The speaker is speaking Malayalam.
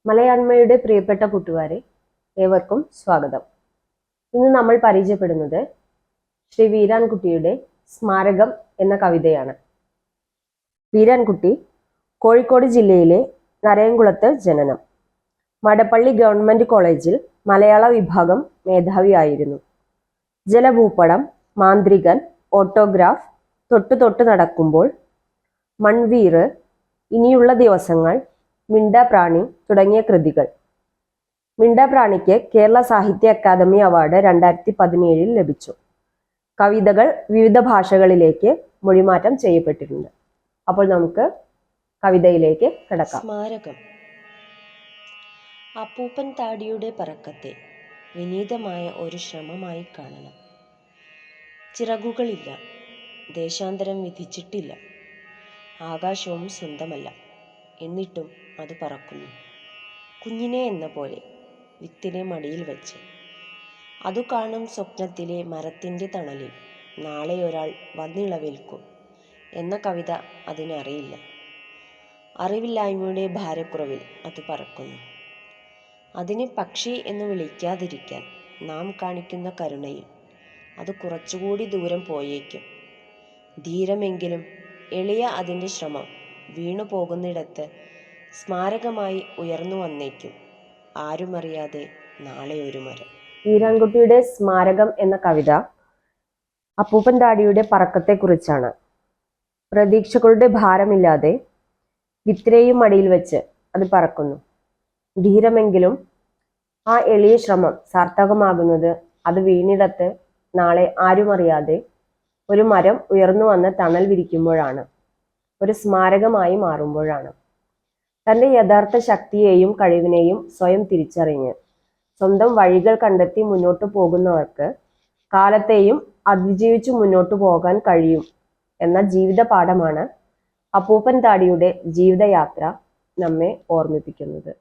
മലയാണ്മയുടെ പ്രിയപ്പെട്ട കൂട്ടുകാരെ, ഏവർക്കും സ്വാഗതം. ഇന്ന് നമ്മൾ പരിചയപ്പെടുന്നത് ശ്രീ വീരാൻകുട്ടിയുടെ സ്മാരകം എന്ന കവിതയാണ്. വീരാൻകുട്ടി കോഴിക്കോട് ജില്ലയിലെ നരയംകുളത്ത് ജനനം. മടപ്പള്ളി ഗവൺമെന്റ് കോളേജിൽ മലയാള വിഭാഗം മേധാവിയായിരുന്നു. ജലഭൂപടം, മാന്ത്രികൻ, ഓട്ടോഗ്രാഫ്, തൊട്ടു നടക്കുമ്പോൾ, മൺവീറ്, ഇനിയുള്ള ദിവസങ്ങൾ, മിണ്ടാപ്രാണി തുടങ്ങിയ കൃതികൾ. മിണ്ടാപ്രാണിക്ക് കേരള സാഹിത്യ അക്കാദമി അവാർഡ് 2017 ലഭിച്ചു. കവിതകൾ വിവിധ ഭാഷകളിലേക്ക് മൊഴിമാറ്റം ചെയ്യപ്പെട്ടിട്ടുണ്ട്. അപ്പോൾ നമുക്ക് കവിതയിലേക്ക് കിടക്കാം. സ്മാരകം. അപ്പൂപ്പൻ താടിയുടെ പറക്കത്തെ വിനീതമായ ഒരു ശ്രമമായി കാണണം. ചിറകുകളില്ല, ദേശാന്തരം വിധിച്ചിട്ടില്ല, ആകാശവും സ്വന്തമല്ല, എന്നിട്ടും അത് പറക്കുന്നു. കുഞ്ഞിനെ എന്ന പോലെ വിത്തിനെ മടിയിൽ വെച്ച്. അതു കാണും സ്വപ്നത്തിലെ മരത്തിൻ്റെ തണലിൽ നാളെ ഒരാൾ വന്നിളവേൽക്കും എന്ന കവിത അതിനറിയില്ല. അറിവില്ലായ്മയുടെ ഭാരക്കുറവിൽ അത് പറക്കുന്നു. അതിനെ പക്ഷി എന്ന് വിളിക്കാതിരിക്കാൻ നാം കാണിക്കുന്ന കരുണയിൽ അത് കുറച്ചുകൂടി ദൂരം പോയേക്കും. ധീരമെങ്കിലും എളിയ അതിൻ്റെ ശ്രമം വീണു പോകുന്നിടത്ത് സ്മാരകമായി ഉയർന്നു വന്നേക്കും. ആരുമറിയാതെ നാളെ ഒരു മരം. വീരാൻകുട്ടിയുടെ സ്മാരകം എന്ന കവിത അപ്പൂപ്പൻ താടിയുടെ പറക്കത്തെക്കുറിച്ചാണ്. പ്രതീക്ഷകളുടെ ഭാരമില്ലാതെ വിത്തിനെയും മടിയിൽ വെച്ച് അത് പറക്കുന്നു. ധീരമെങ്കിലും ആ എളിയ ശ്രമം സാർത്ഥകമാകുന്നത് അത് വീണിടത്ത് നാളെ ആരുമറിയാതെ ഒരു മരം ഉയർന്നു വന്ന് തണൽ വിരിക്കുമ്പോഴാണ്, ഒരു സ്മാരകമായി മാറുമ്പോഴാണ്. തൻ്റെ യഥാർത്ഥ ശക്തിയെയും കഴിവിനെയും സ്വയം തിരിച്ചറിഞ്ഞ് സ്വന്തം വഴികൾ കണ്ടെത്തി മുന്നോട്ടു പോകുന്നവർക്ക് കാലത്തെയും അതിജീവിച്ചു മുന്നോട്ടു പോകാൻ കഴിയും എന്ന ജീവിത പാഠമാണ് അപ്പൂപ്പൻ താടിയുടെ ജീവിതയാത്ര നമ്മെ ഓർമ്മിപ്പിക്കുന്നത്.